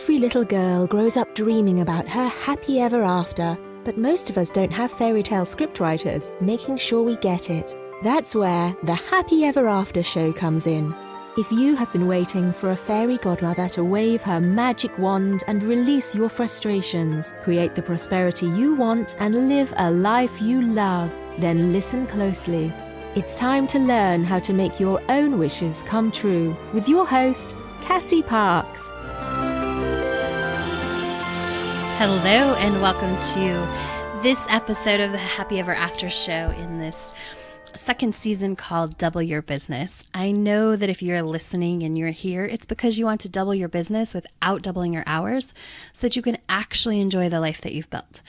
Every little girl grows up dreaming about her happy ever after, but most of us don't have fairy tale scriptwriters making sure we get it. That's where the Happy Ever After show comes in. If you have been waiting for a fairy godmother to wave her magic wand and release your frustrations, create the prosperity you want, and live a life you love, then listen closely. It's time to learn how to make your own wishes come true with your host, Cassie Parks. Hello and welcome to this episode of the Happy Ever After show in this second season called Double Your Business. I know that if you're listening and you're here, it's because you want to double your business without doubling your hours so that you can actually enjoy the life that you've built.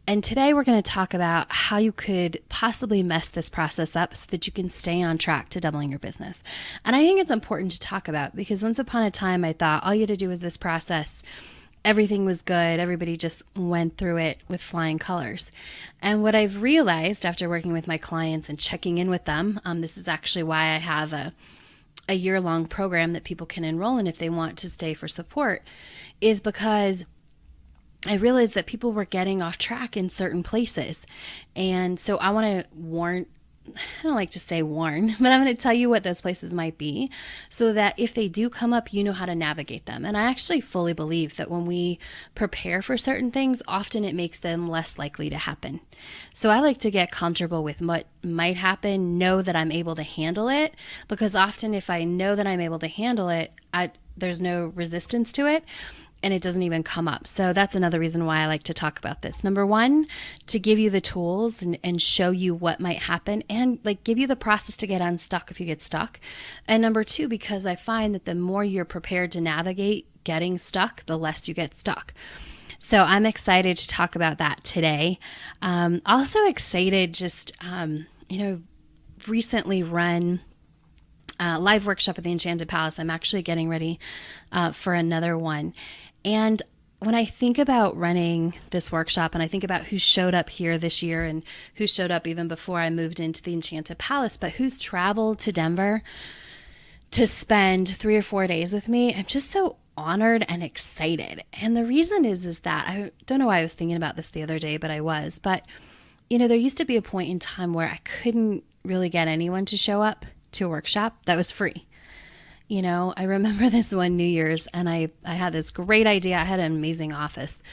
And today we're going to talk about how you could possibly mess this process up so that you can stay on track to doubling your business. And I think it's important to talk about because once upon a time I thought all you had to do was this process. Everything was good. Everybody just went through it with flying colors. And what I've realized after working with my clients and checking in with them, this is actually why I have a year-long program that people can enroll in if they want to stay for support, is because I realized that people were getting off track in certain places. And so I want to I don't like to say warn, but I'm going to tell you what those places might be so that if they do come up, you know how to navigate them. And I actually fully believe that when we prepare for certain things, often it makes them less likely to happen. So I like to get comfortable with what might happen, know that I'm able to handle it, because often if I know that I'm able to handle it, there's no resistance to it. And it doesn't even come up. So that's another reason why I like to talk about this. Number one, to give you the tools and show you what might happen and give you the process to get unstuck if you get stuck. And number two, because I find that the more you're prepared to navigate getting stuck, the less you get stuck. So I'm excited to talk about that today. Also excited recently run live workshop at the Enchanted Palace. I'm actually getting ready for another one. And when I think about running this workshop and I think about who showed up here this year and who showed up even before I moved into the Enchanted Palace, but who's traveled to Denver to spend 3 or 4 days with me, I'm just so honored and excited. And the reason is that I don't know why I was thinking about this the other day, but I was. But, there used to be a point in time where I couldn't really get anyone to show up to a workshop that was free. I remember this one New Year's and I had this great idea. I had an amazing office,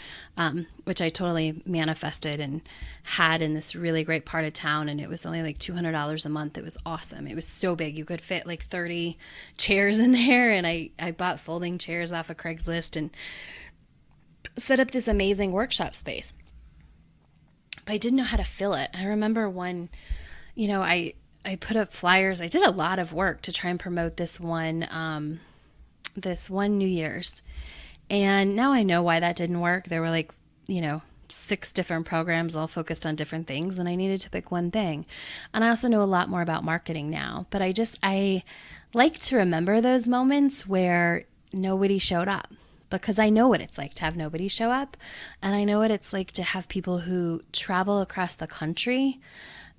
which I totally manifested and had in this really great part of town. And it was only like $200 a month. It was awesome. It was so big. You could fit like 30 chairs in there. And I bought folding chairs off of Craigslist and set up this amazing workshop space. But I didn't know how to fill it. I remember one, I put up flyers. I did a lot of work to try and promote this one New Year's. And now I know why that didn't work. There were 6 different programs all focused on different things, and I needed to pick one thing. And I also know a lot more about marketing now, but I like to remember those moments where nobody showed up, because I know what it's like to have nobody show up. And I know what it's like to have people who travel across the country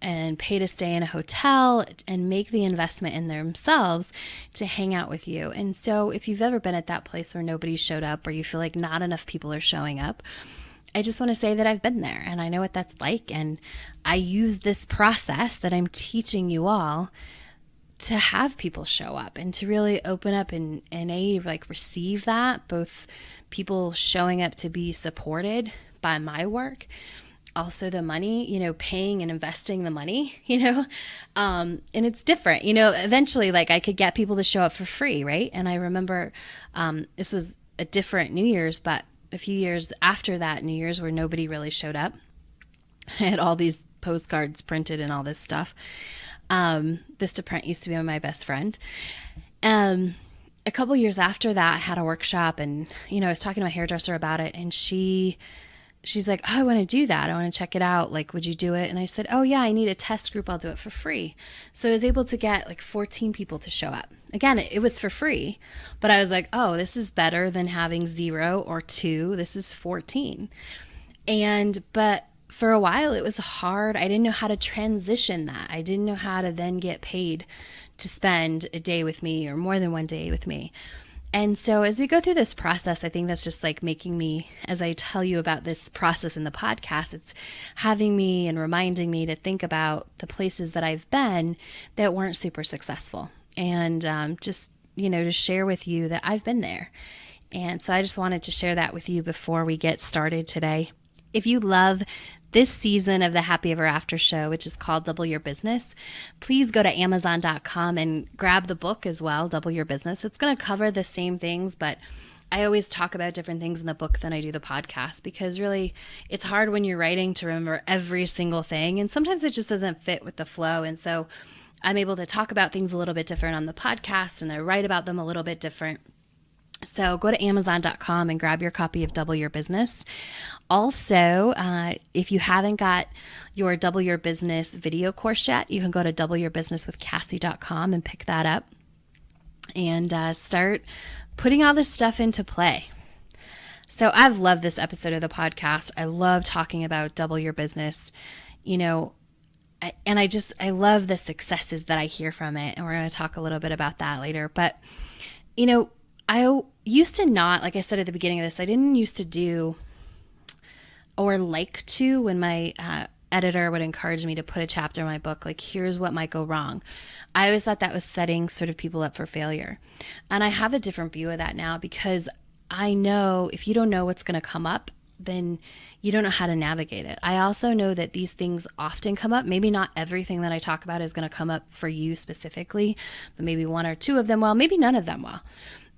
and pay to stay in a hotel and make the investment in themselves to hang out with you. And so if you've ever been at that place where nobody showed up or you feel like not enough people are showing up, I just want to say that I've been there and I know what that's like. And I use this process that I'm teaching you all to have people show up and to really open up and receive that, both people showing up to be supported by my work, also the money, paying and investing the money, and it's different, eventually I could get people to show up for free. Right. And I remember, this was a different New Year's, but a few years after that New Year's where nobody really showed up, I had all these postcards printed and all this stuff. Vistaprint used to be my best friend. A couple years after that, I had a workshop and, I was talking to a hairdresser about it and she's like, oh, I want to do that. I want to check it out. Would you do it? And I said, oh yeah, I need a test group. I'll do it for free. So I was able to get 14 people to show up. Again, it was for free, but I was like, oh, this is better than having 0 or 2. This is 14. But for a while it was hard. I didn't know how to transition that. I didn't know how to then get paid to spend a day with me or more than one day with me. And so as we go through this process, I think that's just like making me, as I tell you about this process in the podcast, it's having me and reminding me to think about the places that I've been that weren't super successful. And just, to share with you that I've been there. And so I just wanted to share that with you before we get started today. If you love this season of the Happy Ever After show, which is called Double Your Business, please go to Amazon.com and grab the book as well, Double Your Business. It's going to cover the same things, but I always talk about different things in the book than I do the podcast, because really it's hard when you're writing to remember every single thing. And sometimes it just doesn't fit with the flow. And so I'm able to talk about things a little bit different on the podcast, and I write about them a little bit different. So go to Amazon.com and grab your copy of Double Your Business. Also, if you haven't got your Double Your Business video course yet, you can go to doubleyourbusinesswithcassie.com and pick that up and start putting all this stuff into play. So I've loved this episode of the podcast. I love talking about Double Your Business, I love the successes that I hear from it. And we're going to talk a little bit about that later. But, I used to not, like I said at the beginning of this, I didn't used to do or like to, when my editor would encourage me to put a chapter in my book, like, here's what might go wrong. I always thought that was setting sort of people up for failure. And I have a different view of that now, because I know if you don't know what's going to come up, then you don't know how to navigate it. I also know that these things often come up. Maybe not everything that I talk about is going to come up for you specifically, but maybe one or two of them will, maybe none of them will.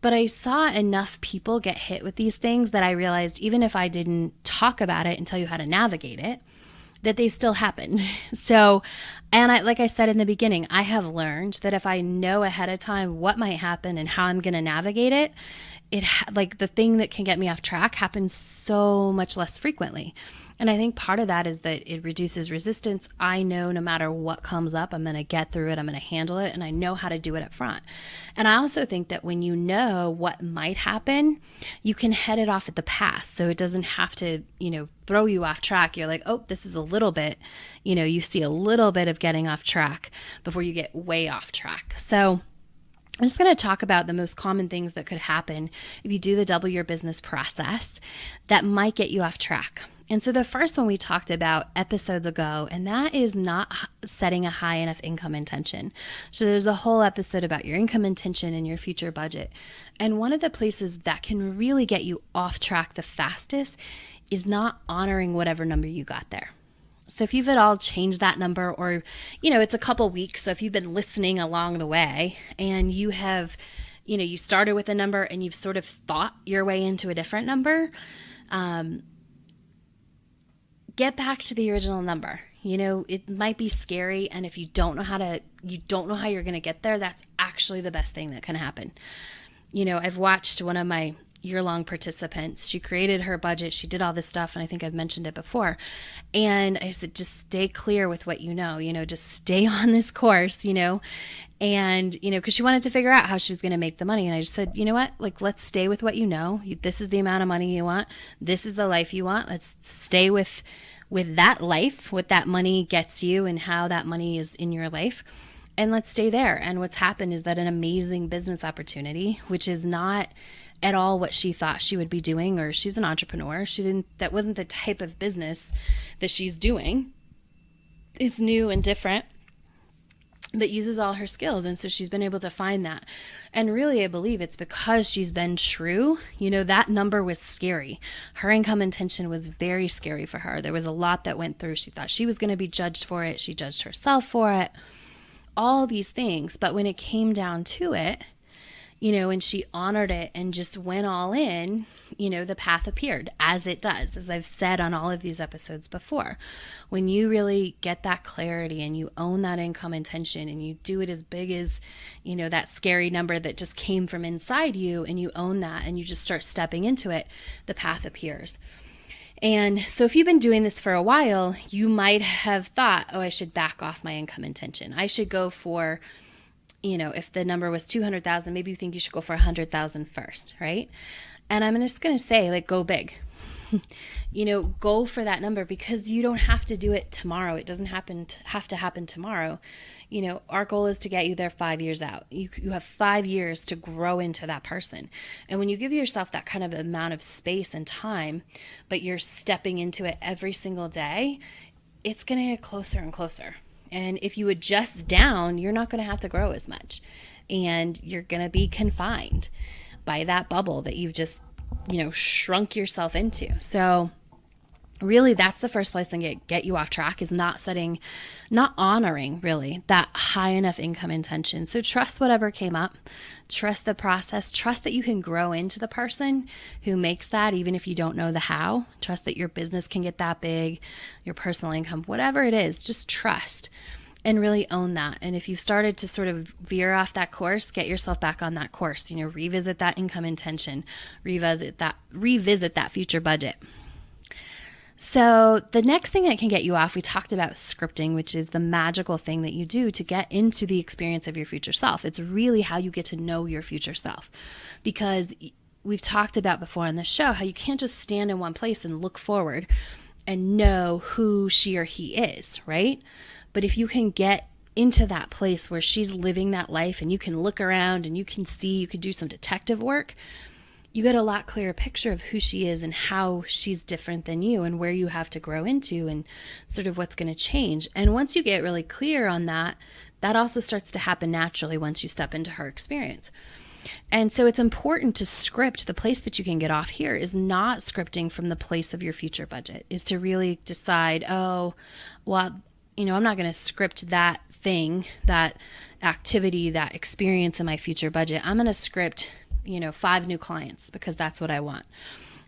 But I saw enough people get hit with these things that I realized, even if I didn't talk about it and tell you how to navigate it, that they still happened. So, like I said in the beginning, I have learned that if I know ahead of time what might happen and how I'm going to navigate it, like the thing that can get me off track happens so much less frequently. And I think part of that is that it reduces resistance. I know no matter what comes up, I'm going to get through it. I'm going to handle it. And I know how to do it up front. And I also think that when you know what might happen, you can head it off at the pass. So it doesn't have to, throw you off track. You're like, oh, this is a little bit, you see a little bit of getting off track before you get way off track. So I'm just going to talk about the most common things that could happen if you do the Double Your Business process that might get you off track. And so the first one we talked about episodes ago, and that is not setting a high enough income intention. So there's a whole episode about your income intention and your future budget. And one of the places that can really get you off track the fastest is not honoring whatever number you got there. So if you've at all changed that number, or, it's a couple weeks. So if you've been listening along the way and you have, you started with a number and you've sort of thought your way into a different number, get back to the original number. It might be scary. And if you don't know how you're going to get there, that's actually the best thing that can happen. I've watched one of my year-long participants. She created her budget. She did all this stuff. And I think I've mentioned it before. And I said, just stay clear with what just stay on this course, and, because she wanted to figure out how she was going to make the money. And I just said, you know what, let's stay with what this is the amount of money you want. This is the life you want. Let's stay with that life, what that money gets you and how that money is in your life. And let's stay there. And what's happened is that an amazing business opportunity, which is not at all what she thought she would be doing, or she's an entrepreneur. That wasn't the type of business that she's doing. It's new and different, but uses all her skills. And so she's been able to find that. And really, I believe it's because she's been true. That number was scary. Her income intention was very scary for her. There was a lot that went through. She thought she was going to be judged for it. She judged herself for it, all these things. But when it came down to it, and she honored it and just went all in, the path appeared, as it does, as I've said on all of these episodes before. When you really get that clarity and you own that income intention and you do it as big as, that scary number that just came from inside you, and you own that and you just start stepping into it, the path appears. And so if you've been doing this for a while, you might have thought, oh, I should back off my income intention. I should go for, if the number was 200,000, maybe you think you should go for 100,000 first, right? And I'm just going to say, go big. go for that number, because you don't have to do it tomorrow. It doesn't have to happen tomorrow. Our goal is to get you there 5 years out. You have 5 years to grow into that person. And when you give yourself that kind of amount of space and time, but you're stepping into it every single day, it's going to get closer and closer. And if you adjust down, you're not going to have to grow as much. And you're going to be confined by that bubble that you've just, shrunk yourself into. So really, that's the first place that get you off track, is not honoring really that high enough income intention. So trust whatever came up, trust the process, trust that you can grow into the person who makes that, even if you don't know the how. Trust that your business can get that big, your personal income, whatever it is, just trust and really own that. And if you've started to sort of veer off that course, get yourself back on that course. Revisit that income intention, revisit that future budget. So the next thing that can get you off, we talked about scripting, which is the magical thing that you do to get into the experience of your future self. It's really how you get to know your future self, because we've talked about before on the show how you can't just stand in one place and look forward and know who she or he is, right? But if you can get into that place where she's living that life and you can look around and you can do some detective work, you get a lot clearer picture of who she is and how she's different than you and where you have to grow into and sort of what's going to change. And once you get really clear on that, that also starts to happen naturally once you step into her experience. And so it's important to script. The place that you can get off here is not scripting from the place of your future budget, is to really decide, I'm not going to script that thing, that activity, that experience in my future budget. I'm going to script 5 new clients because that's what I want.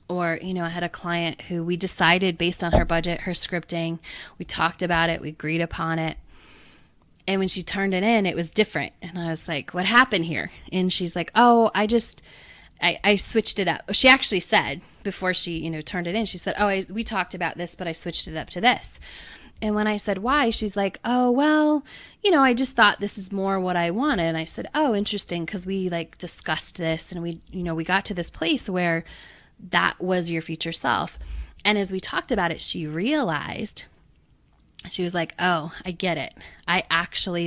Or, I had a client who we decided based on her budget, her scripting, we talked about it, we agreed upon it. And when she turned it in, it was different. And I was like, what happened here? And she's like, I switched it up. She actually said before she, turned it in, she said, we talked about this, but I switched it up to this. And when I said why, she's like, I just thought this is more what I wanted. And I said, oh, interesting, because we discussed this and we got to this place where that was your future self. And as we talked about it, she realized, she was like, oh, I get it.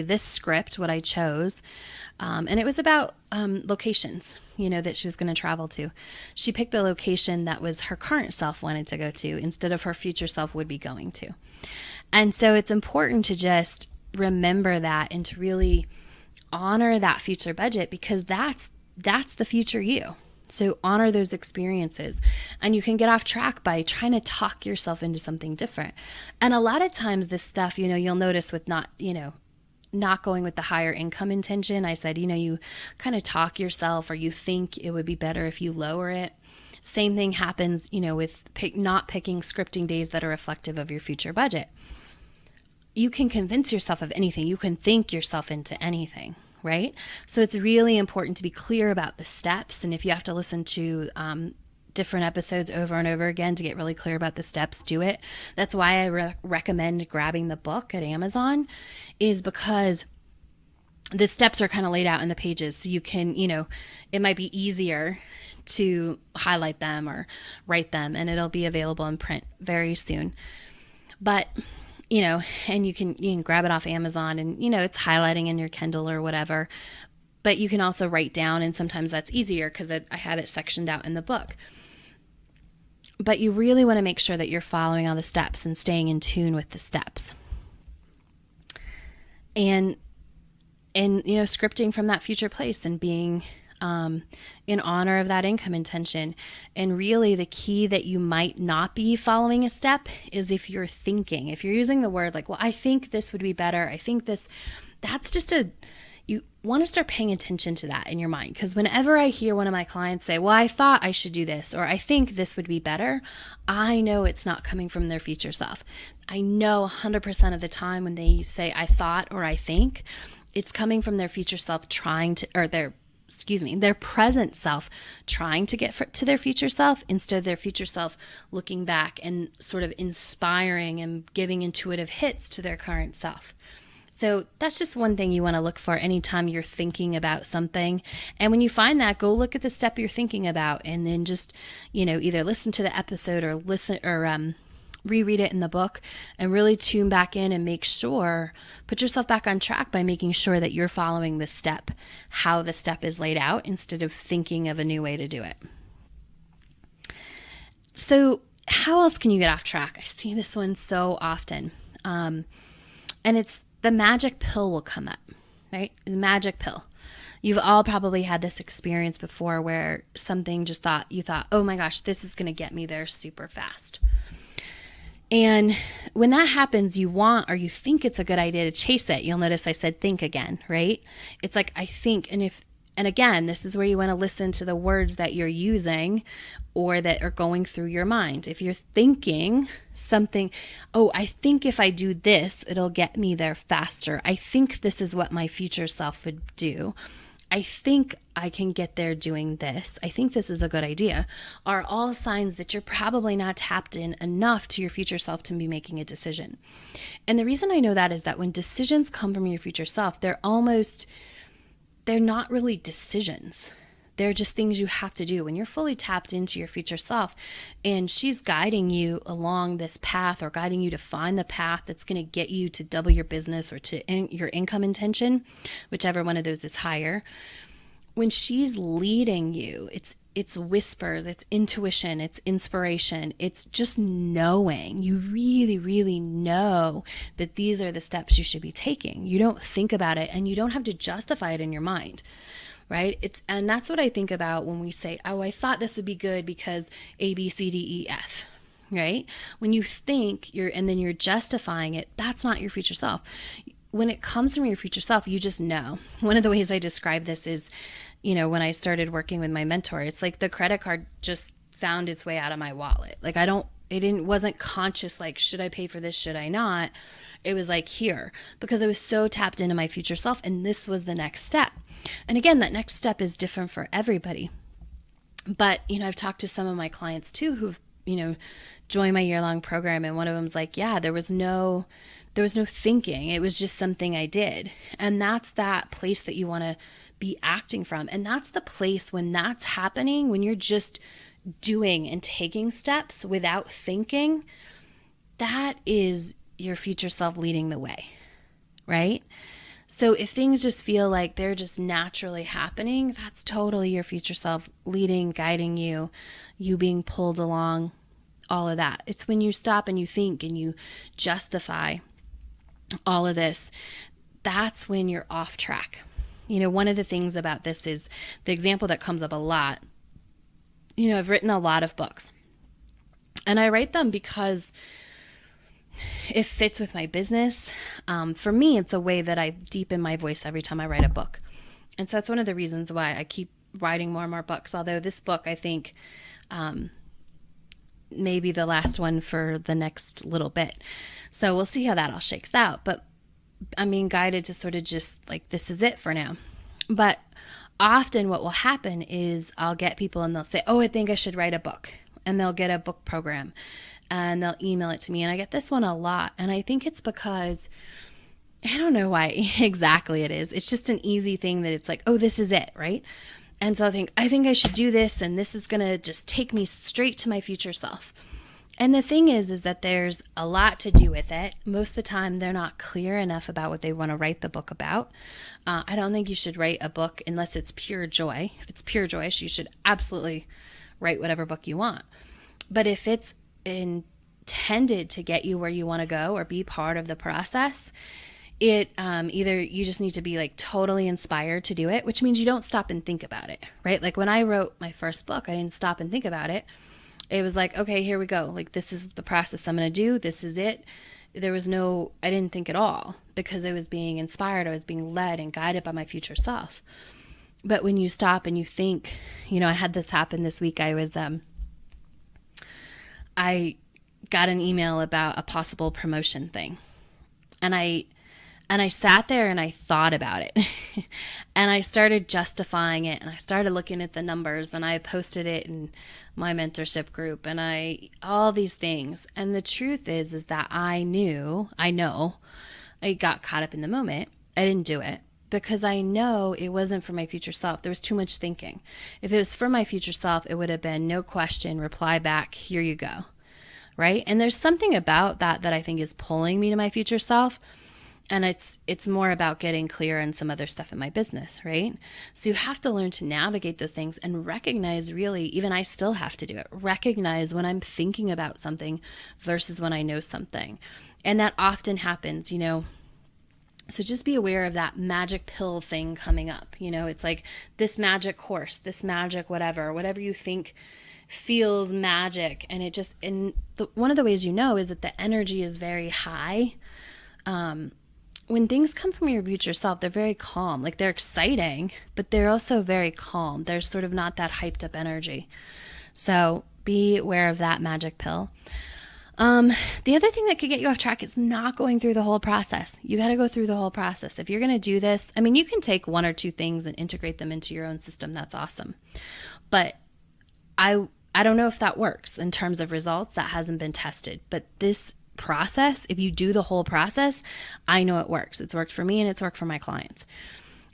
This script, what I chose, and it was about locations, that she was going to travel to. She picked the location that was her current self wanted to go to instead of her future self would be going to. And so it's important to just remember that and to really honor that future budget, because that's the future you. So honor those experiences, and you can get off track by trying to talk yourself into something different. And a lot of times this stuff, you'll notice with not going with the higher income intention. I said, you kind of talk yourself, or you think it would be better if you lower it. Same thing happens, with not picking scripting days that are reflective of your future budget. You can convince yourself of anything. You can think yourself into anything, right? So it's really important to be clear about the steps. And if you have to listen to different episodes over and over again to get really clear about the steps, do it. That's why I recommend grabbing the book at Amazon, is because the steps are kind of laid out in the pages. So you can, it might be easier to highlight them or write them, and it'll be available in print very soon. But and you can grab it off Amazon, and it's highlighting in your Kindle or whatever. But you can also write down, and sometimes that's easier because I have it sectioned out in the book. But you really want to make sure that you're following all the steps and staying in tune with the steps. And scripting from that future place and being in honor of that income intention. And really the key that you might not be following a step is if you're using the word like, well, I think this would be better. I think this, that's just you want to start paying attention to that in your mind. Because whenever I hear one of my clients say, well, I thought I should do this, or I think this would be better, I know it's not coming from their future self. I know 100% of the time when they say I thought or I think, it's coming from their future self their present self trying to get to their future self, instead of their future self looking back and sort of inspiring and giving intuitive hits to their current self. So that's just one thing you want to look for anytime you're thinking about something. And when you find that, go look at the step you're thinking about, and then just, either listen to the episode or reread it in the book and really tune back in and put yourself back on track by making sure that you're following the step, how the step is laid out, instead of thinking of a new way to do it. So how else can you get off track? I see this one so often. And it's the magic pill will come up, right? The magic pill. You've all probably had this experience before where something you thought, oh my gosh, this is going to get me there super fast. And when that happens, you think it's a good idea to chase it. You'll notice I said think again, right? It's like, I think, and again, this is where you want to listen to the words that you're using or that are going through your mind. If you're thinking something, oh, I think if I do this, it'll get me there faster. I think this is what my future self would do. I think I can get there doing this. I think this is a good idea, are all signs that you're probably not tapped in enough to your future self to be making a decision. And the reason I know that is that when decisions come from your future self, they're not really decisions. They're just things you have to do. When you're fully tapped into your future self and she's guiding you along this path or guiding you to find the path that's going to get you to double your business or to your income intention, whichever one of those is higher. When she's leading you, it's whispers, it's intuition, it's inspiration, it's just knowing. You really, really know that these are the steps you should be taking. You don't think about it and you don't have to justify it in your mind. Right? And that's what I think about when we say, oh, I thought this would be good because A, B, C, D, E, F, right? When you think and then you're justifying it, that's not your future self. When it comes from your future self, you just know. One of the ways I describe this is, when I started working with my mentor, it's like the credit card just found its way out of my wallet. Like wasn't conscious, like, should I pay for this? Should I not? It was like here, because I was so tapped into my future self and this was the next step. And again, that next step is different for everybody. But, I've talked to some of my clients too who've, joined my year-long program, and one of them's like, yeah, there was no thinking. It was just something I did. And that's that place that you want to be acting from. And that's the place when that's happening, when you're just doing and taking steps without thinking, that is your future self leading the way, right? So if things just feel like they're just naturally happening, that's totally your future self leading, guiding you being pulled along, all of that. It's when you stop and you think and you justify all of this, that's when you're off track. One of the things about this is the example that comes up a lot. I've written a lot of books, and I write them because it fits with my business. For me, it's a way that I deepen my voice every time I write a book. And so that's one of the reasons why I keep writing more and more books. Although this book, I think, may be the last one for the next little bit. So we'll see how that all shakes out. But I'm being guided to sort of just like, this is it for now. But often what will happen is I'll get people and they'll say, oh, I think I should write a book. And they'll get a book program. And they'll email it to me. And I get this one a lot. And I think it's because, I don't know why exactly it is. It's just an easy thing that it's like, oh, this is it, right? And so I think I should do this. And this is going to just take me straight to my future self. And the thing is that there's a lot to do with it. Most of the time, they're not clear enough about what they want to write the book about. I don't think you should write a book unless it's pure joy. If it's pure joy, you should absolutely write whatever book you want. But if it's intended to get you where you want to go or be part of the process, it either you just need to be like totally inspired to do it, which means you don't stop and think about it, right? Like when I wrote my first book, I didn't stop and think about it. It was like, okay, here we go. Like, this is the process I'm going to do. This is it. I didn't think at all because I was being inspired. I was being led and guided by my future self. But when you stop and you think, I had this happen this week. I got an email about a possible promotion thing. And I sat there and I thought about it and I started justifying it and I started looking at the numbers and I posted it in my mentorship group and all these things. And the truth is that I know I got caught up in the moment. I didn't do it because I know it wasn't for my future self. There was too much thinking. If it was for my future self, it would have been no question, reply back, here you go. Right? And there's something about that I think is pulling me to my future self. And it's more about getting clear on some other stuff in my business, right? So you have to learn to navigate those things and recognize, really, even I still have to do it, recognize when I'm thinking about something versus when I know something. And that often happens, So just be aware of that magic pill thing coming up. It's like this magic horse, this magic whatever you think feels magic. And one of the ways is that the energy is very high. When things come from your future self, they're very calm. Like, they're exciting, but they're also very calm. There's sort of not that hyped up energy. So be aware of that magic pill. The other thing that could get you off track is not going through the whole process. You got to go through the whole process. If you're going to do this, you can take one or two things and integrate them into your own system. That's awesome. But I don't know if that works in terms of results. That hasn't been tested. But this process, if you do the whole process, I know it works. It's worked for me and it's worked for my clients.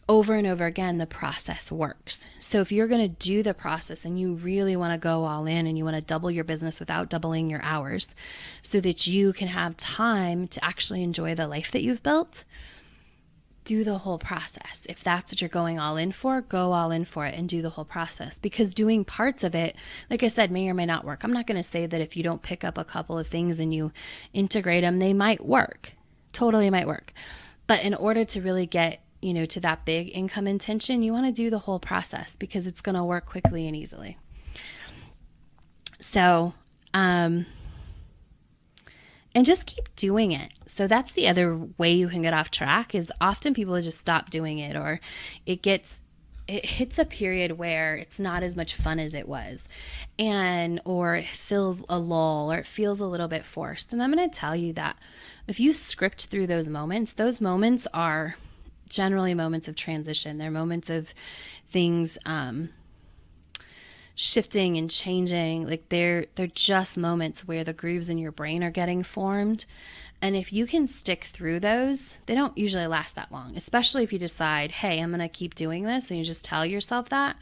Over and over again, the process works. So if you're going to do the process and you really want to go all in and you want to double your business without doubling your hours so that you can have time to actually enjoy the life that you've built, do the whole process. If that's what you're going all in for, go all in for it and do the whole process, because doing parts of it, like I said, may or may not work. I'm not going to say that if you don't pick up a couple of things and you integrate them, they might work. Totally might work. But in order to really get, to that big income intention, you want to do the whole process because it's going to work quickly and easily. So, and just keep doing it. So that's the other way you can get off track, is often people just stop doing it, or it hits a period where it's not as much fun as it was, or it feels a lull, or it feels a little bit forced. And I'm going to tell you that if you script through those moments are generally moments of transition. They're moments of things shifting and changing. Like they're just moments where the grooves in your brain are getting formed. And if you can stick through those, they don't usually last that long, especially if you decide, hey, I'm going to keep doing this, and you just tell yourself that.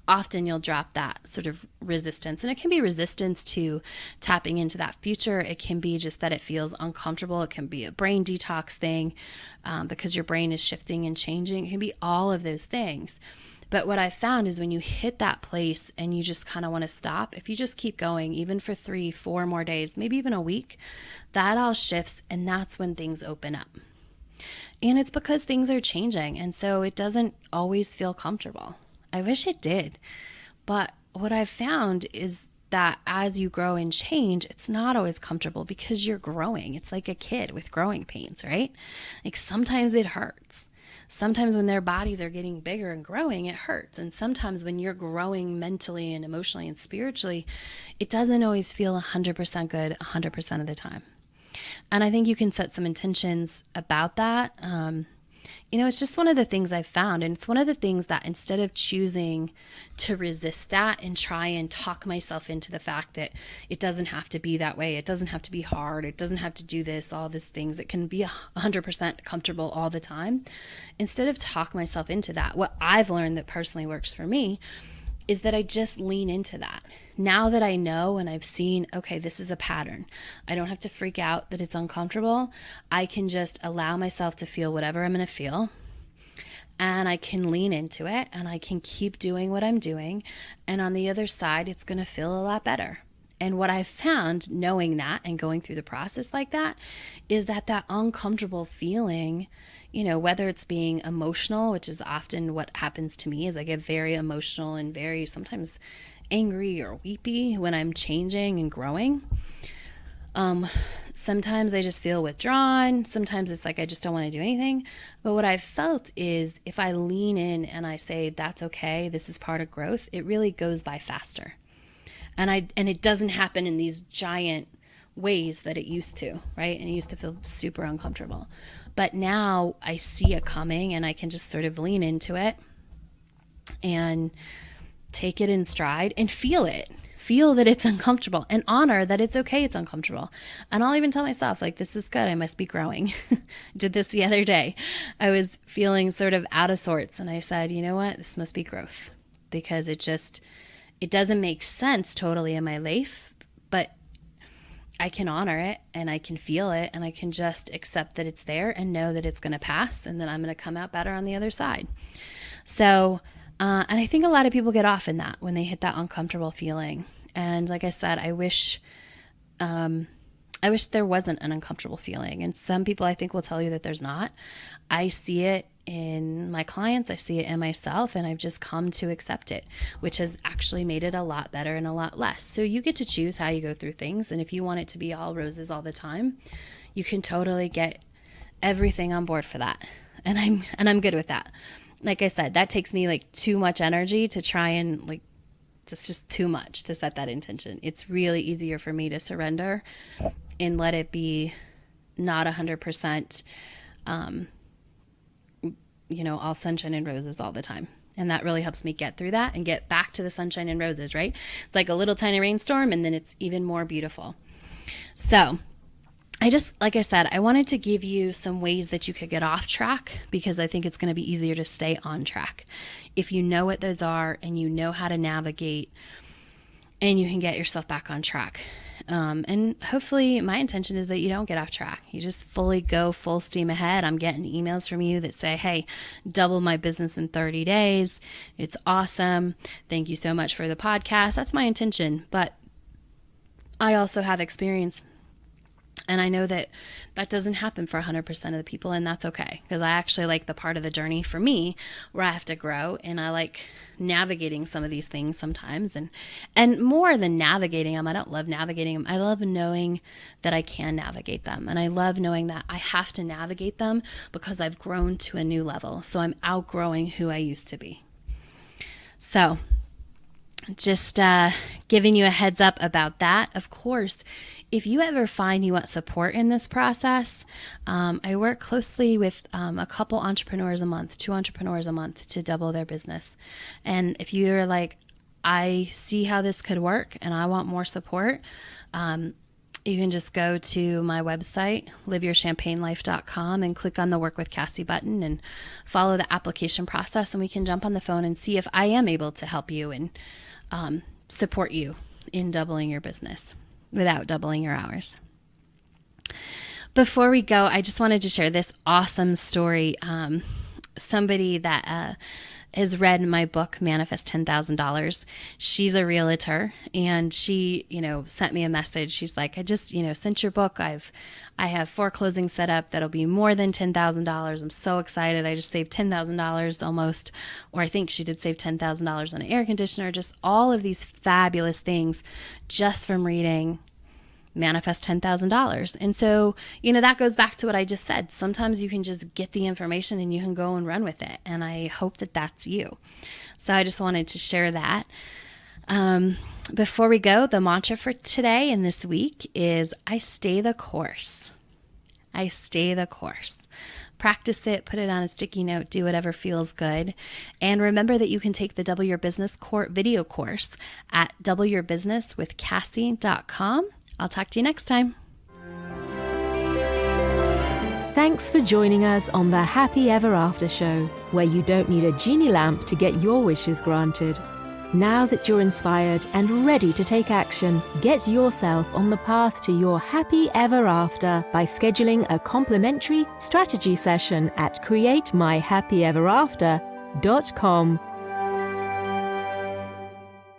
Often you'll drop that sort of resistance. And it can be resistance to tapping into that future. It can be just that it feels uncomfortable. It can be a brain detox thing because your brain is shifting and changing. It can be all of those things. But what I found is when you hit that place and you just kind of want to stop, if you just keep going, even for 3-4 more days, maybe even a week, that all shifts, and that's when things open up. And it's because things are changing, and so it doesn't always feel comfortable. I wish it did. But what I've found is that as you grow and change, it's not always comfortable because you're growing. It's like a kid with growing pains, right? Like sometimes it hurts. Sometimes when their bodies are getting bigger and growing, it hurts. And sometimes when you're growing mentally and emotionally and spiritually, it doesn't always feel 100% good 100% of the time. And I think you can set some intentions about that. It's just one of the things I've found. And it's one of the things that instead of choosing to resist that and try and talk myself into the fact that it doesn't have to be that way, it doesn't have to be hard, it doesn't have to do this, all these things, it can be 100% comfortable all the time. Instead of talk myself into that, what I've learned that personally works for me is that I just lean into that. Now that I know and I've seen, okay, this is a pattern. I don't have to freak out that it's uncomfortable. I can just allow myself to feel whatever I'm going to feel. And I can lean into it and I can keep doing what I'm doing. And on the other side, it's going to feel a lot better. And what I've found knowing that and going through the process like that is that uncomfortable feeling, whether it's being emotional, which is often what happens to me, is I get very emotional and very sometimes angry or weepy when I'm changing and growing. Sometimes I just feel withdrawn. Sometimes it's like I just don't want to do anything. But what I've felt is if I lean in and I say, that's okay, this is part of growth, it really goes by faster. And it doesn't happen in these giant ways that it used to, right? And it used to feel super uncomfortable. But now I see it coming and I can just sort of lean into it and take it in stride and feel it. feel that it's uncomfortable and honor that it's okay, it's uncomfortable. And I'll even tell myself, like, this is good, I must be growing. Did this the other day. I was feeling sort of out of sorts, and I said, you know what, this must be growth, because it doesn't make sense totally in my life, but I can honor it and I can feel it, and I can just accept that it's there and know that it's going to pass, and that I'm going to come out better on the other side. So, and I think a lot of people get off in that when they hit that uncomfortable feeling. And like I said, I wish there wasn't an uncomfortable feeling. And some people I think will tell you that there's not. I see it in my clients, I see it in myself, and I've just come to accept it, which has actually made it a lot better and a lot less. So you get to choose how you go through things. And if you want it to be all roses all the time, you can totally get everything on board for that. And I'm good with that. Like I said, that takes me like too much energy to try and like, it's just too much to set that intention. It's really easier for me to surrender and let it be not 100%, all sunshine and roses all the time. And that really helps me get through that and get back to the sunshine and roses, right? It's like a little tiny rainstorm, and then it's even more beautiful. So like I said, I wanted to give you some ways that you could get off track, because I think it's going to be easier to stay on track if you know what those are and you know how to navigate, and you can get yourself back on track. And hopefully my intention is that you don't get off track. You just fully go full steam ahead. I'm getting emails from you that say, hey, double my business in 30 days. It's awesome. Thank you so much for the podcast. That's my intention. But I also have experience, and I know that that doesn't happen for 100% of the people, and that's okay, because I actually like the part of the journey for me where I have to grow, and I like navigating some of these things sometimes. And more than navigating them, I don't love navigating them. I love knowing that I can navigate them, and I love knowing that I have to navigate them because I've grown to a new level. So I'm outgrowing who I used to be. So just giving you a heads up about that. Of course, if you ever find you want support in this process, I work closely with a couple entrepreneurs a month, 2 entrepreneurs a month, to double their business. And if you're like, I see how this could work and I want more support, you can just go to my website, liveyourchampagnelife.com, and click on the Work with Cassie button and follow the application process, and we can jump on the phone and see if I am able to help you and support you in doubling your business without doubling your hours. Before we go, I just wanted to share this awesome story. Somebody that has read my book, Manifest $10,000. She's a realtor, and she, sent me a message. She's like, I just, sent your book. I have 4 closings set up that'll be more than $10,000. I'm so excited. I just saved $10,000 almost, or I think she did save $10,000 on an air conditioner. Just all of these fabulous things just from reading Manifest $10,000. And so, that goes back to what I just said. Sometimes you can just get the information and you can go and run with it. And I hope that that's you. So I just wanted to share that. Before we go, the mantra for today and this week is, I stay the course. I stay the course. Practice it, put it on a sticky note, do whatever feels good. And remember that you can take the Double Your Business video course at doubleyourbusinesswithcassie.com. I'll talk to you next time. Thanks for joining us on the Happy Ever After show, where you don't need a genie lamp to get your wishes granted. Now that you're inspired and ready to take action, get yourself on the path to your happy ever after by scheduling a complimentary strategy session at createmyhappyeverafter.com.